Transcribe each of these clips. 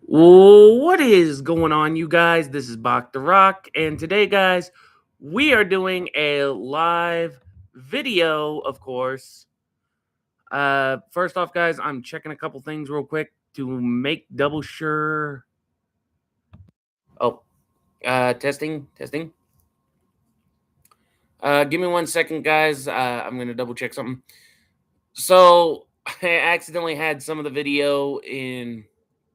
What is going on, you guys? This is Bach the Rock, and today, guys, we are doing a live video, of course. First off, guys, I'm checking a couple things real quick to make double sure. Oh, testing. Give me 1 second, guys. I'm gonna double check something. So I accidentally had some of the video in,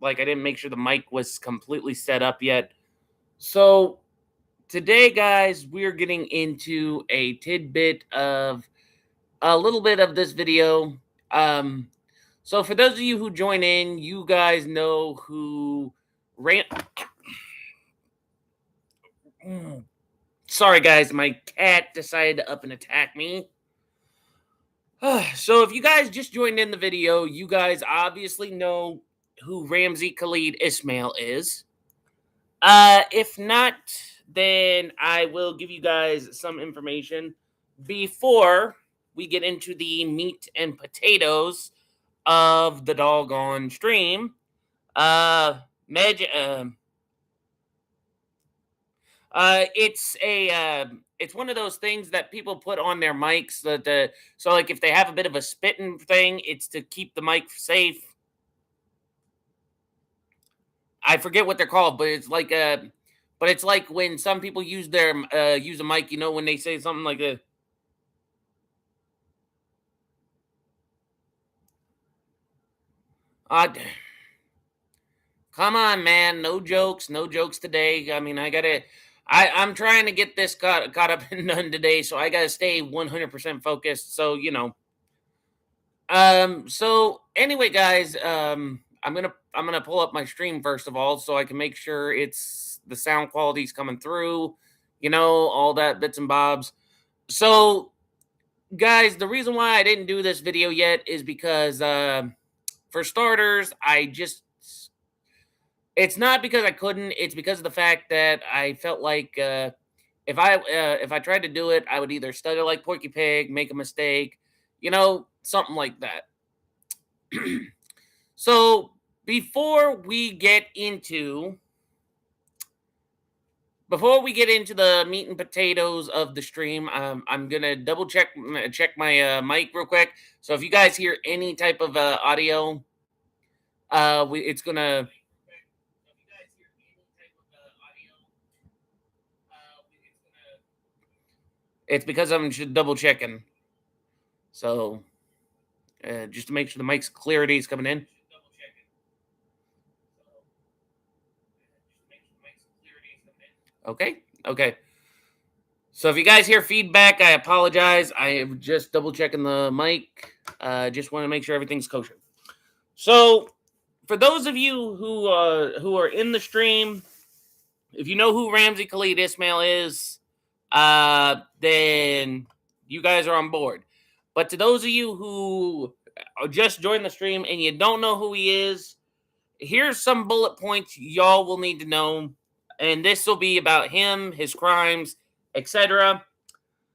like, I didn't make sure the mic was completely set up yet. So today, guys, we're getting into a tidbit of a little bit of this video. Um, so for those of you who join in, you guys know who ran. Sorry, guys, my cat decided to up and attack me. So if you guys just joined in the video, you guys obviously know who Ramsey Kahlid Ismael is. If not, then I will give you guys some information before we get into the meat and potatoes of the doggone stream. Meg, it's one of those things that people put on their mics so like if they have a bit of a spitting thing, it's to keep the mic safe. I forget what they're called, but it's like when some people use a mic, when they say something like a. Uh, Come on, man, no jokes today. I mean, I'm trying to get this caught up and done today, so I gotta stay 100% focused. So so anyway, guys, I'm gonna pull up my stream first of all, so I can make sure the sound quality's coming through, all that bits and bobs. So, guys, the reason why I didn't do this video yet is because, for starters, it's not because I couldn't. It's because of the fact that I felt like if I tried to do it, I would either stutter like Porky Pig, make a mistake, something like that. So before we get into the meat and potatoes of the stream, I'm gonna double check my mic real quick. So if you guys hear any type of audio, it's gonna. It's because I'm just double checking. So just to make sure the mic's clarity is coming in. Okay. So if you guys hear feedback, I apologize. I am just double checking the mic. Just want to make sure everything's kosher. So for those of you who are in the stream, if you know who Ramsey Kahlid Ismael is, then you guys are on board. But to those of you who just joined the stream and you don't know who he is, here's some bullet points y'all will need to know. And this will be about him, his crimes, etc.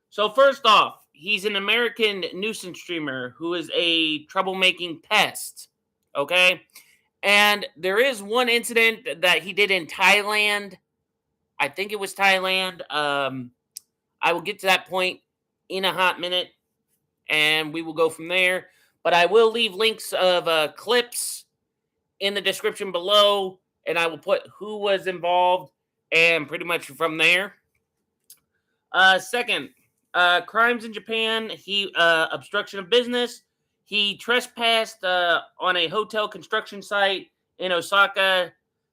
So first off, he's an American nuisance streamer who is a troublemaking pest. Okay? And there is one incident that he did in Thailand. I think it was Thailand. I will get to that point in a hot minute, and we will go from there. But I will leave links of clips in the description below, and I will put who was involved, and pretty much from there. Second, crimes in Japan. He obstruction of business. He trespassed on a hotel construction site in Osaka,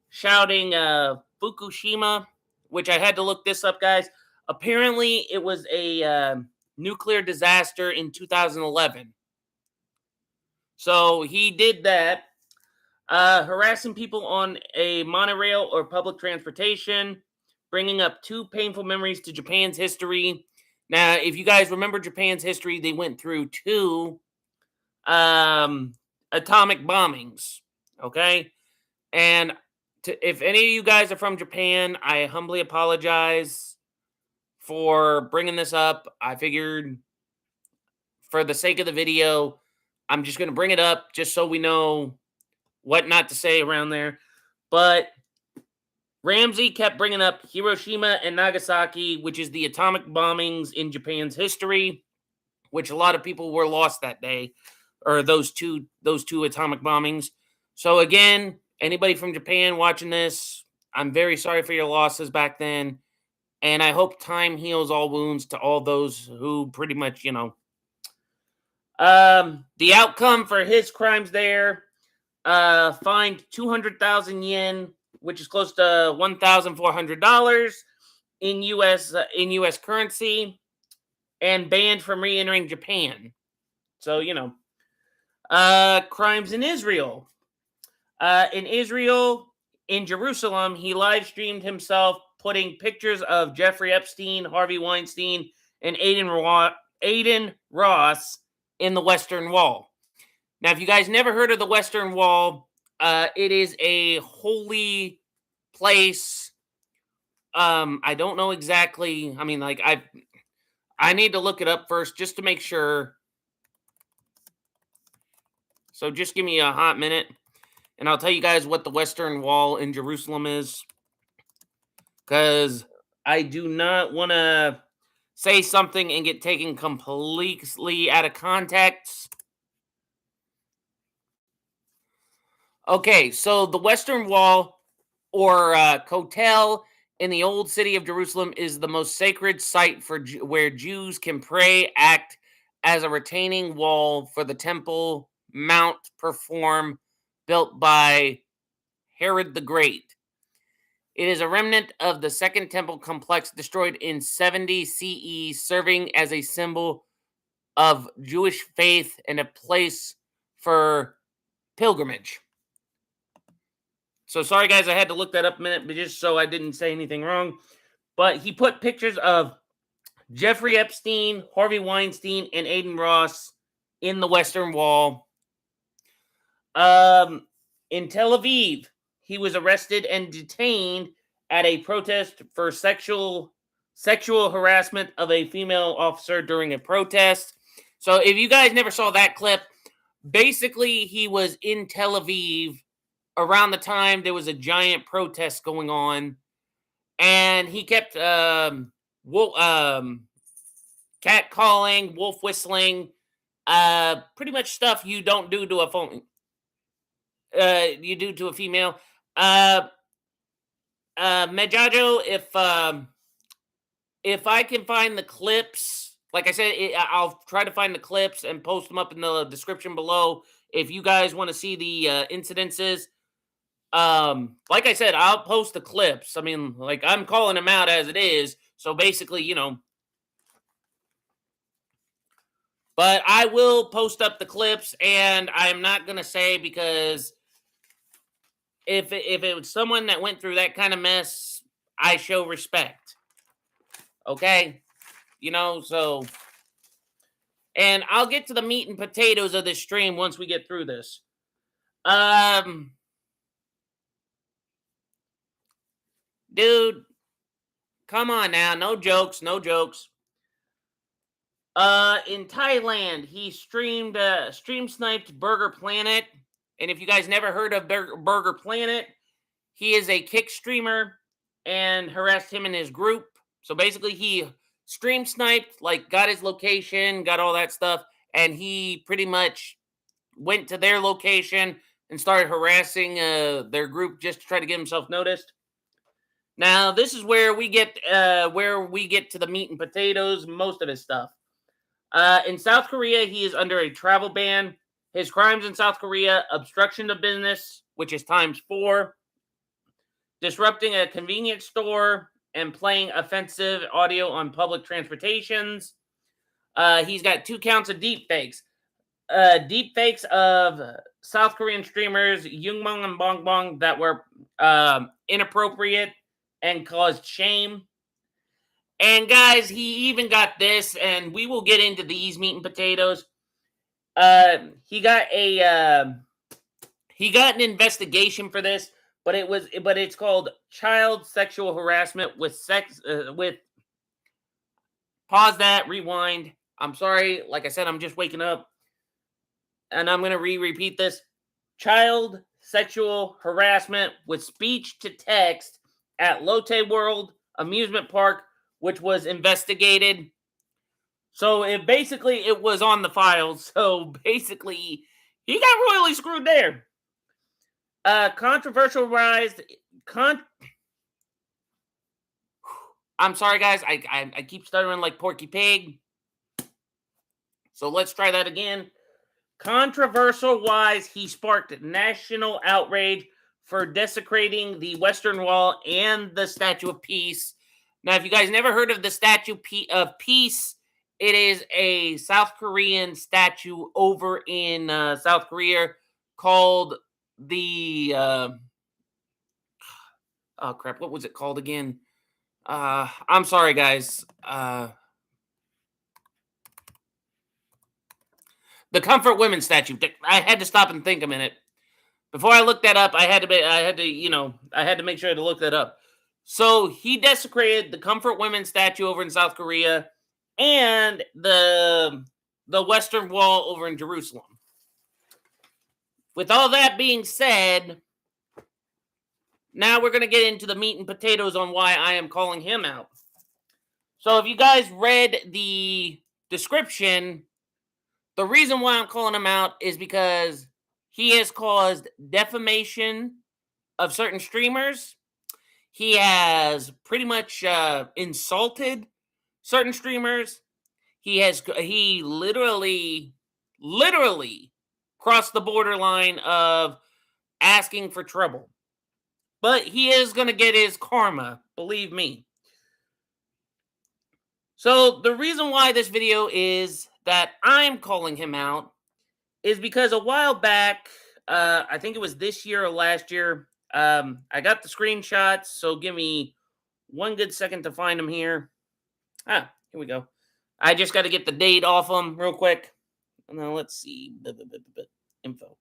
shouting Fukushima, which I had to look this up, guys. Apparently, it was a nuclear disaster in 2011. So he did that. Harassing people on a monorail or public transportation, bringing up two painful memories to Japan's history. Now, if you guys remember Japan's history, they went through two atomic bombings. Okay, and if any of you guys are from Japan, I humbly apologize for bringing this up. I figured, for the sake of the video, I'm just going to bring it up just so we know what not to say around there. But Ramsey kept bringing up Hiroshima and Nagasaki, which is the atomic bombings in Japan's history, which a lot of people were lost that day, or those two atomic bombings. So again, anybody from Japan watching this, I'm very sorry for your losses back then, and I hope time heals all wounds to all those who pretty much, the outcome for his crimes there, fined 200,000 yen, which is close to $1,400 in US currency, and banned from re-entering Japan. So, crimes in Israel. In Jerusalem, he live streamed himself putting pictures of Jeffrey Epstein, Harvey Weinstein, and Aiden Ross in the Western Wall. Now, if you guys never heard of the Western Wall, it is a holy place. I don't know exactly. I mean, like, I need to look it up first just to make sure. So just give me a hot minute, and I'll tell you guys what the Western Wall in Jerusalem is, because I do not want to say something and get taken completely out of context. Okay, so the Western Wall, or Kotel, in the old city of Jerusalem, is the most sacred site for where Jews can pray, act as a retaining wall for the Temple Mount perform, built by Herod the Great. It is a remnant of the Second Temple complex destroyed in 70 CE, serving as a symbol of Jewish faith and a place for pilgrimage. So sorry, guys, I had to look that up a minute, but just so I didn't say anything wrong. But he put pictures of Jeffrey Epstein, Harvey Weinstein, and Aiden Ross in the Western Wall. In Tel Aviv, he was arrested and detained at a protest for sexual harassment of a female officer during a protest. So if you guys never saw that clip, basically he was in Tel Aviv around the time there was a giant protest going on, and he kept cat calling, wolf whistling, pretty much stuff you don't do to a phone. You do to a female. Mejajo, if I can find the clips, like I said, I'll try to find the clips and post them up in the description below. If you guys want to see the incidences, like I said, I'll post the clips. I mean, like, I'm calling them out as it is. So basically, but I will post up the clips, and I'm not going to say, because if it was someone that went through that kind of mess, I show respect. Okay? So, and I'll get to the meat and potatoes of this stream once we get through this. Dude, come on now. No jokes. No jokes. In Thailand, he stream sniped Burger Planet. And if you guys never heard of Burger Planet, he is a kick streamer and harassed him and his group. So basically, he stream sniped, like, got his location, got all that stuff, and he pretty much went to their location and started harassing their group just to try to get himself noticed. Now, this is where we get to the meat and potatoes, most of his stuff. In South Korea, he is under a travel ban. His crimes in South Korea: obstruction of business, which is ×4, disrupting a convenience store, and playing offensive audio on public transportations. He's got 2 counts of deepfakes. Deepfakes of South Korean streamers Yungmon and Bongbong that were inappropriate and caused shame. And guys, he even got this, and we will get into these meat and potatoes. He got an investigation for this, but it's called child sexual harassment with pause that, rewind. I'm sorry, like I said, I'm just waking up, and I'm gonna repeat this. child sexual harassment with speech to text at Lotte World Amusement Park, which was investigated. So it was on the files. So basically, he got royally screwed there. Controversial rise. I'm sorry, guys. I keep stuttering like Porky Pig. So let's try that again. Controversial wise, he sparked national outrage for desecrating the Western Wall and the Statue of Peace. Now, if you guys never heard of the Statue of Peace, it is a South Korean statue over in South Korea called the... oh, crap. What was it called again? I'm sorry, guys. The Comfort Women statue. I had to stop and think a minute. Before I looked that up, I had to make sure to look that up. So he desecrated the Comfort Women statue over in South Korea and the Western Wall over in Jerusalem. With all that being said, now we're going to get into the meat and potatoes on why I am calling him out. So if you guys read the description, the reason why I'm calling him out is because he has caused defamation of certain streamers. He has pretty much insulted certain streamers. He literally crossed the borderline of asking for trouble. But he is going to get his karma, believe me. So the reason why this video is that I'm calling him out is because a while back, I think it was this year or last year, I got the screenshots, so give me one good second to find them here. Here we go. I just got to get the date off them real quick. And then let's see. Info.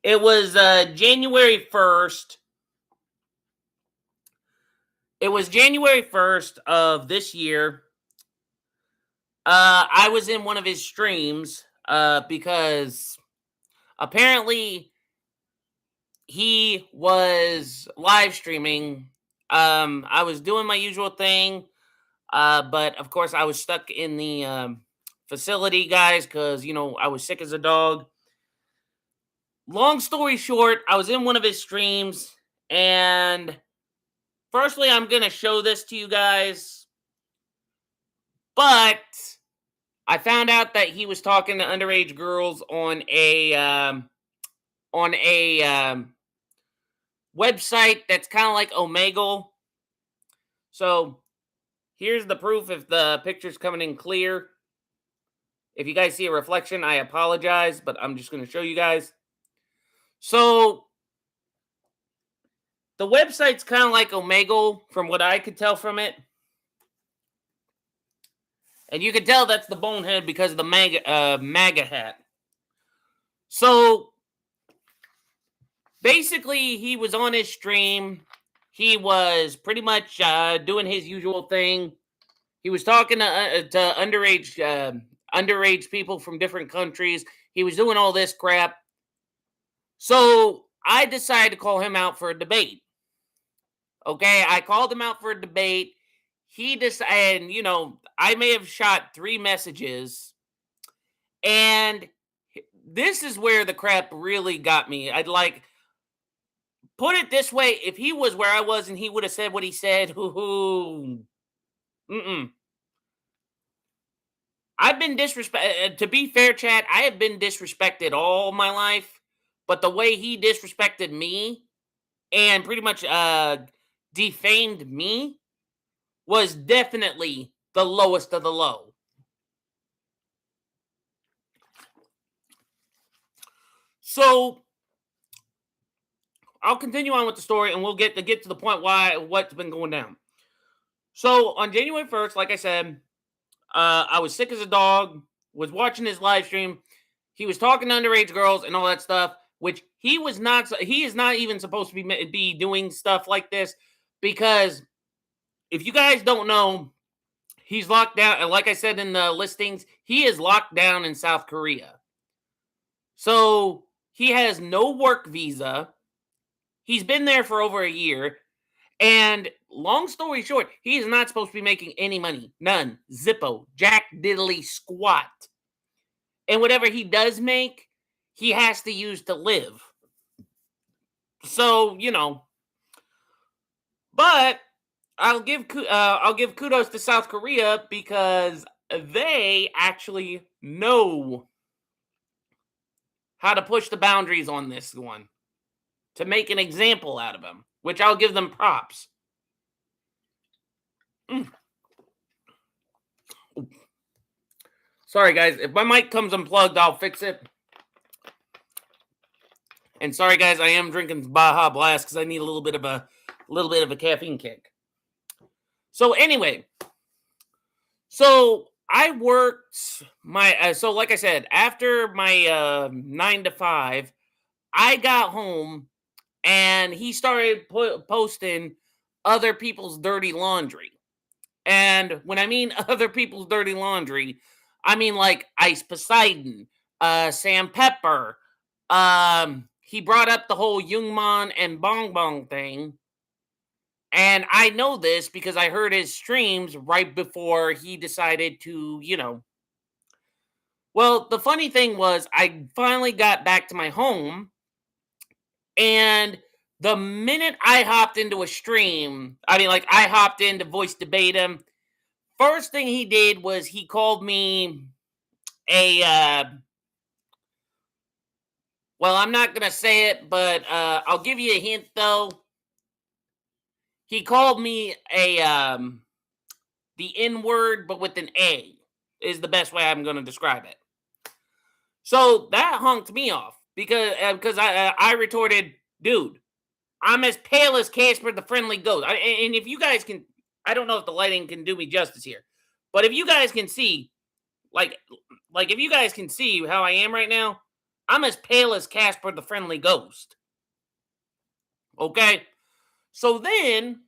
It was January 1st. It was January 1st of this year. I was in one of his streams because apparently he was live streaming. I was doing my usual thing, but of course I was stuck in the facility, guys, because, I was sick as a dog. Long story short, I was in one of his streams, and firstly, I'm going to show this to you guys, but I found out that he was talking to underage girls on a website that's kind of like Omegle. So here's the proof if the picture's coming in clear. If you guys see a reflection, I apologize, but I'm just going to show you guys. So the website's kind of like Omegle from what I could tell from it. And you can tell that's the bonehead because of the MAGA hat. So basically, he was on his stream. He was pretty much doing his usual thing. He was talking to underage people from different countries. He was doing all this crap. So I decided to call him out for a debate. Okay, I called him out for a debate. He decided, I may have shot 3 messages. And this is where the crap really got me. I'd put it this way, if he was where I was and he would have said what he said, I've been disrespected. To be fair, chat, I have been disrespected all my life. But the way he disrespected me and pretty much defamed me was definitely the lowest of the low. So I'll continue on with the story, and we'll get to the point what's been going down. So on January 1st, like I said, I was sick as a dog, was watching his live stream. He was talking to underage girls and all that stuff, which he is not even supposed to be doing stuff like this, because if you guys don't know, he's locked down. And like I said in the listings, he is locked down in South Korea. So He has no work visa. He's been there for over a year. And long story short, he is not supposed to be making any money. None. Zippo. Jack diddly squat. And whatever he does make, he has to use to live. So, but I'll give kudos to South Korea because they actually know how to push the boundaries on this one to make an example out of him, which I'll give them props. Sorry, guys. If my mic comes unplugged, I'll fix it. And sorry, guys, I am drinking Baja Blast because I need a little bit of a caffeine kick. So anyway, so I worked so like I said, after my 9 to 5, I got home and he started posting other people's dirty laundry. And when I mean other people's dirty laundry, I mean like Ice Poseidon, Sam Pepper. He brought up the whole Yungmon and Bong Bong thing. And I know this because I heard his streams right before he decided to, Well, the funny thing was I finally got back to my home, and the minute I hopped into a stream, I hopped in to voice debate him. First thing he did was he called me well, I'm not going to say it, but I'll give you a hint, though. He called me the N-word, but with an A, is the best way I'm going to describe it. So that honked me off because I retorted, dude, I'm as pale as Casper the Friendly Ghost. And if you guys can, I don't know if the lighting can do me justice here, but if you guys can see, like if you guys can see how I am right now, I'm as pale as Casper the Friendly Ghost. Okay? So then,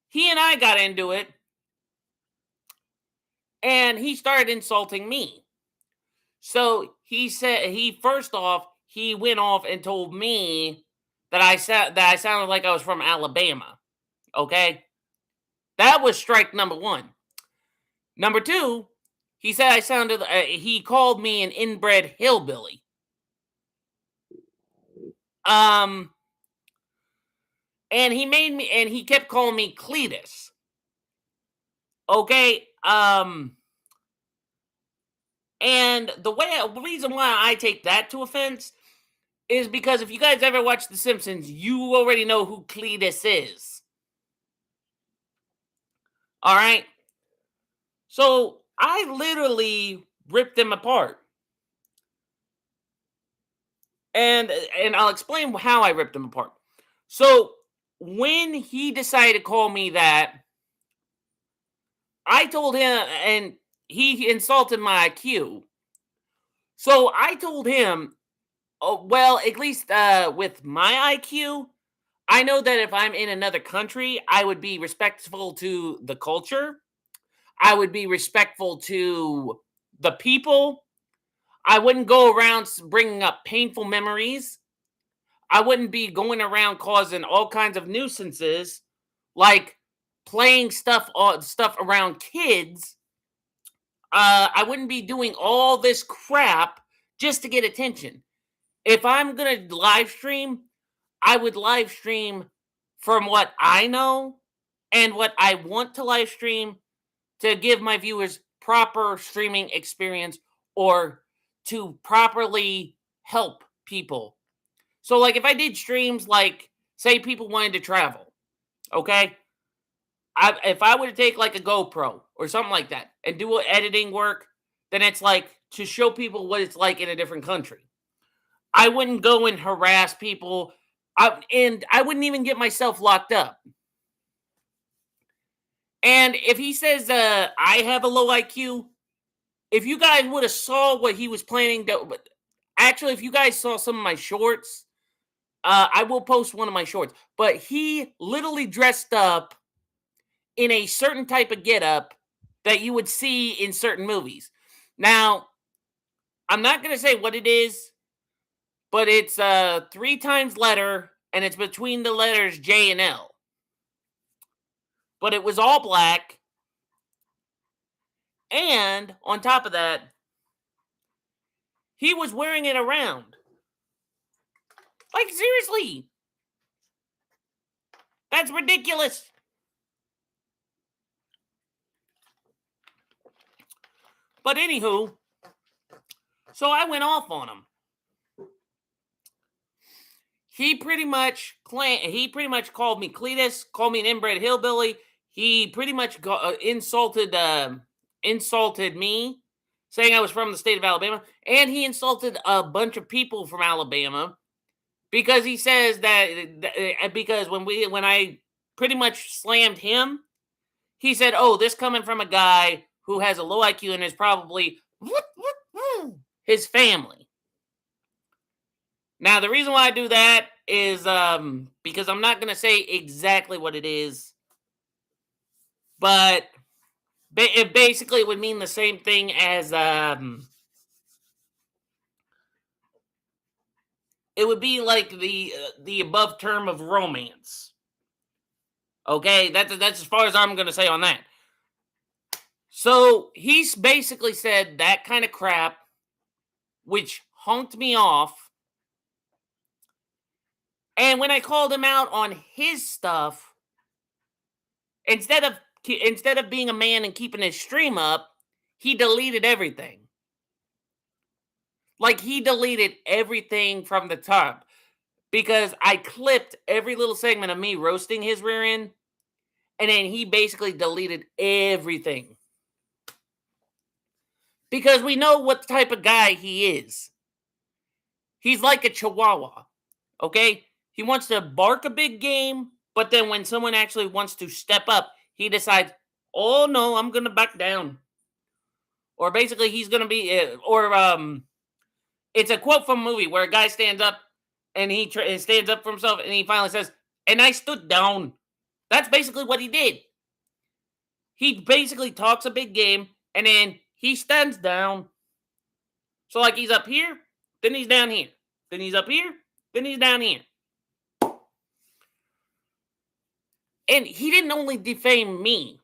he and I got into it, and he started insulting me. So he said, he went off and told me that I sounded like I was from Alabama. Okay? That was strike number 1. Number 2, he said he called me an inbred hillbilly. And he kept calling me Cletus. Okay, and the reason why I take that to offense is because if you guys ever watch The Simpsons, you already know who Cletus is. All right? So I literally ripped him apart. And I'll explain how I ripped him apart. So when he decided to call me that, I told him, and he insulted my IQ. So I told him, well, at least with my IQ, I know that if I'm in another country, I would be respectful to the culture. I would be respectful to the people. I wouldn't go around bringing up painful memories. I wouldn't be going around causing all kinds of nuisances, like playing stuff around kids. I wouldn't be doing all this crap just to get attention. If I'm going to live stream, I would live stream from what I know and what I want to live stream to give my viewers proper streaming experience or to properly help people. So, like, if I did streams, like, say people wanted to travel, okay? If I were to take, like, a GoPro or something like that and do editing work, then it's, like, to show people what it's like in a different country. I wouldn't go and harass people, and I wouldn't even get myself locked up. And if he says I have a low IQ, if you guys would have saw what he was planning to... Actually, if you guys saw some of my shorts, I will post one of my shorts. But he literally dressed up in a certain type of getup that you would see in certain movies. Now, I'm not going to say what it is, but it's 3 times letter, and it's between the letters J and L. But it was all black, and on top of that, he was wearing it around. Like, seriously. That's ridiculous. But anywho, so I went off on him. He pretty much called me Cletus, called me an inbred hillbilly. He pretty much insulted me, saying I was from the state of Alabama, and he insulted a bunch of people from Alabama because he says that because when I pretty much slammed him, he said, "Oh, this coming from a guy who has a low IQ and is probably his family." Now, the reason why I do that is because I'm not going to say exactly what it is, but it basically would mean the same thing as it would be like the above term of romance. Okay, that's as far as I'm going to say on that. So he's basically said that kind of crap, which honked me off. And when I called him out on his stuff, instead of being a man and keeping his stream up, he deleted everything. Like, he deleted everything from the top because I clipped every little segment of me roasting his rear end, and then he basically deleted everything. Because we know what type of guy he is. He's like a chihuahua, okay? He wants to bark a big game, but then when someone actually wants to step up, he decides, "Oh no, I'm gonna back down." Or basically, he's gonna be, it's a quote from a movie where a guy stands up and he stands up for himself, and he finally says, "And I stood down." That's basically what he did. He basically talks a big game, and then he stands down. So, like, he's up here, then he's down here, then he's up here, then he's down here. And he didn't only defame me.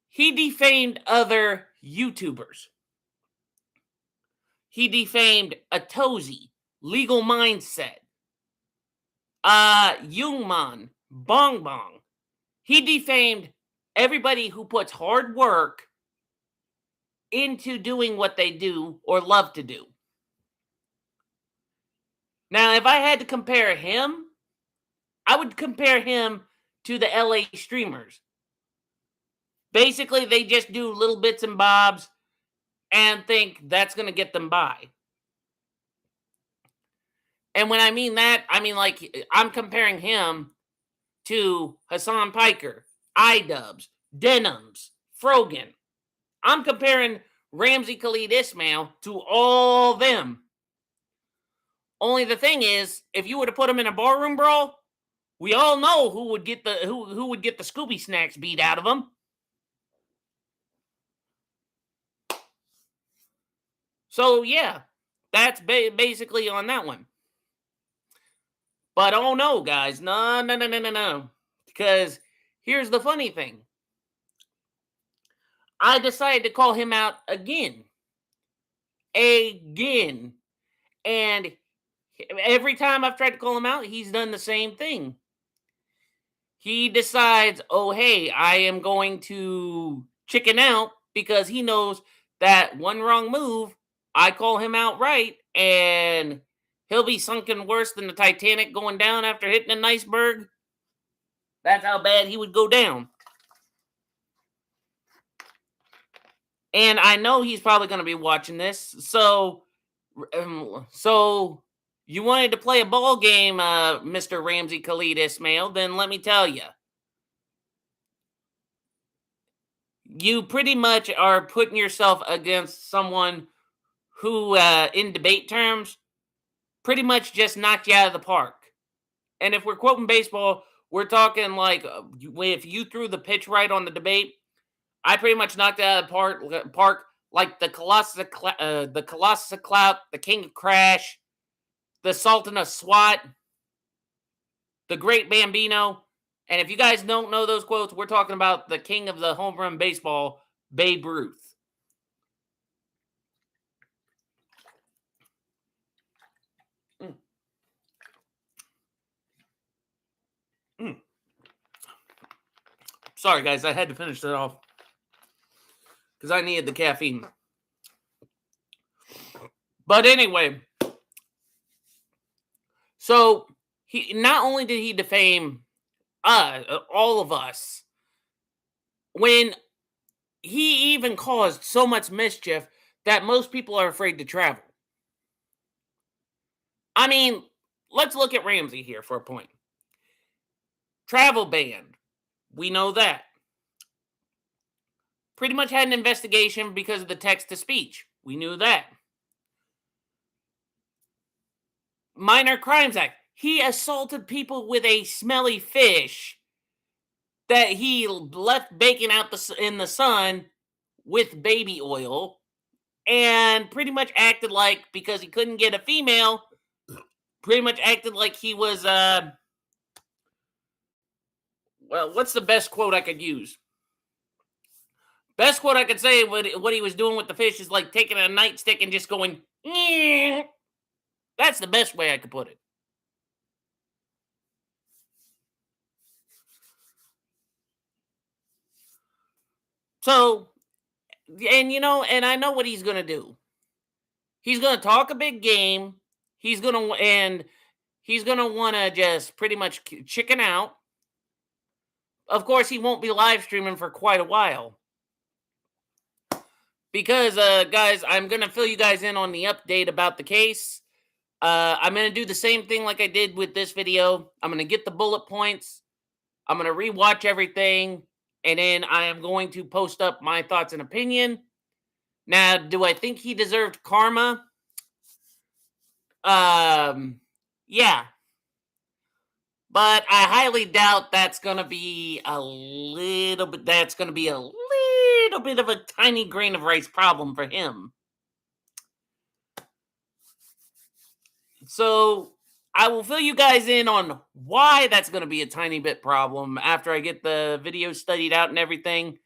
He defamed other YouTubers. He defamed Atozy, Legal Mindset, Yungmon, Bong Bong. He defamed everybody who puts hard work into doing what they do or love to do. Now, if I had to compare him, I would compare him to the LA streamers. Basically, they just do little bits and bobs and think that's going to get them by. And when I mean that, I mean, like, I'm comparing him to Hassan Piker, iDubbbz, Denims, Frogan. I'm comparing Ramsey Kahlid Ismael to all them. Only the thing is, if you were to put them in a barroom brawl, we all know who would get the who would get the Scooby snacks beat out of them. So yeah, that's basically on that one. But oh no, guys, no, because here's the funny thing. I decided to call him out again. And every time I've tried to call him out, he's done the same thing. He decides, oh, hey, I am going to chicken out because he knows that one wrong move, I call him out right, and he'll be sunken worse than the Titanic going down after hitting an iceberg. That's how bad he would go down. And I know he's probably going to be watching this. So you wanted to play a ball game, Mr. Ramsey Kahlid Ismael, then let me tell you. You pretty much are putting yourself against someone who, in debate terms, pretty much just knocked you out of the park. And if we're quoting baseball, we're talking like if you threw the pitch right on the debate, I pretty much knocked it out of the park like the Colossus Clout, the King of Crash, the Sultan of SWAT, the Great Bambino. And if you guys don't know those quotes, we're talking about the king of the home run baseball, Babe Ruth. Sorry, guys, I had to finish that off because I needed the caffeine. But anyway, so he not only did he defame all of us, when he even caused so much mischief that most people are afraid to travel. I mean, let's look at Ramsey here for a point. Travel ban. We know that. Pretty much had an investigation because of the text-to-speech. We knew that. Minor Crimes Act. He assaulted people with a smelly fish that he left baking out in the sun with baby oil, and pretty much acted like, because he couldn't get a female, pretty much acted like he was, well, what's the best quote I could use? Best quote I could say, what he was doing with the fish is like taking a nightstick and just going, "Nyeh." That's the best way I could put it. So, and and I know what he's going to do. He's going to talk a big game. He's going to want to just pretty much chicken out. Of course, he won't be live streaming for quite a while. Because, guys, I'm going to fill you guys in on the update about the case. I'm going to do the same thing like I did with this video. I'm going to get the bullet points. I'm going to rewatch everything. And then I am going to post up my thoughts and opinion. Now, do I think he deserved karma? Yeah. But I highly doubt that's going to be a little bit of a tiny grain of rice problem for him. So I will fill you guys in on why that's going to be a tiny bit problem after I get the video studied out and everything.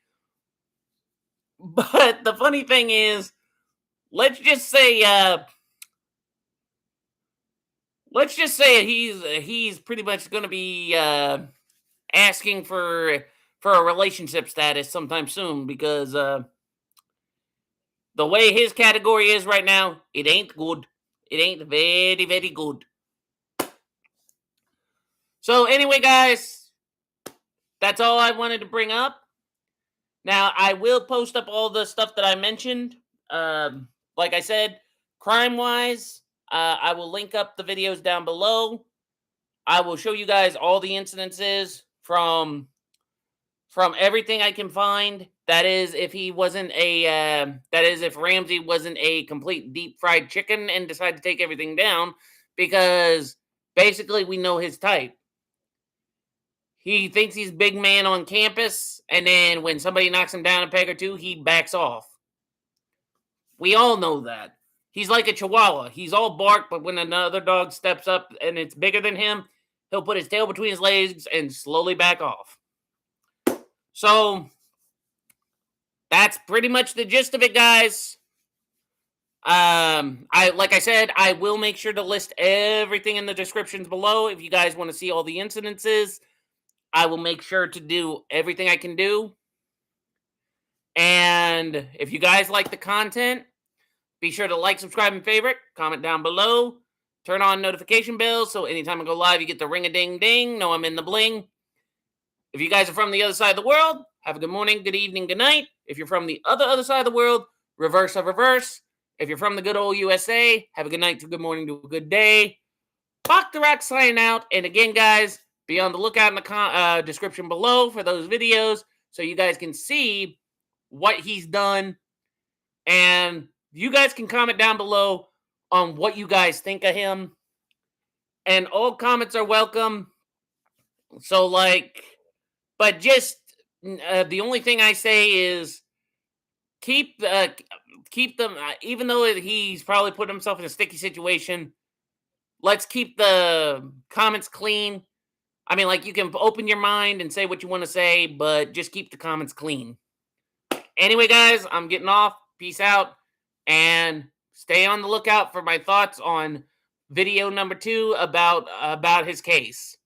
But the funny thing is, let's just say he's pretty much going to be asking for a relationship status sometime soon, because the way his category is right now, it ain't good. It ain't very, very good. So anyway, guys, that's all I wanted to bring up. Now, I will post up all the stuff that I mentioned. Like I said, crime-wise, I will link up the videos down below. I will show you guys all the incidences from everything I can find. That is, if Ramsey wasn't a complete deep fried chicken and decided to take everything down, because basically we know his type. He thinks he's big man on campus, and then when somebody knocks him down a peg or two, he backs off. We all know that. He's like a chihuahua. He's all bark, but when another dog steps up and it's bigger than him, he'll put his tail between his legs and slowly back off. So that's pretty much the gist of it, guys. Like I said, I will make sure to list everything in the descriptions below. If you guys want to see all the incidences, I will make sure to do everything I can do. And if you guys like the content, be sure to like, subscribe, and favorite. Comment down below. Turn on notification bells so anytime I go live, you get the ring-a-ding-ding. Know I'm in the bling. If you guys are from the other side of the world, have a good morning, good evening, good night. If you're from the other side of the world, reverse of reverse. If you're from the good old USA, have a good night to good morning to a good day. Bach the Rock signing out. And again, guys, be on the lookout in the description below for those videos so you guys can see what he's done. And you guys can comment down below on what you guys think of him. And all comments are welcome. So, but just the only thing I say is keep them, even though he's probably put himself in a sticky situation, let's keep the comments clean. I mean, like, you can open your mind and say what you want to say, but just keep the comments clean. Anyway, guys, I'm getting off. Peace out. And stay on the lookout for my thoughts on video number 2 about his case.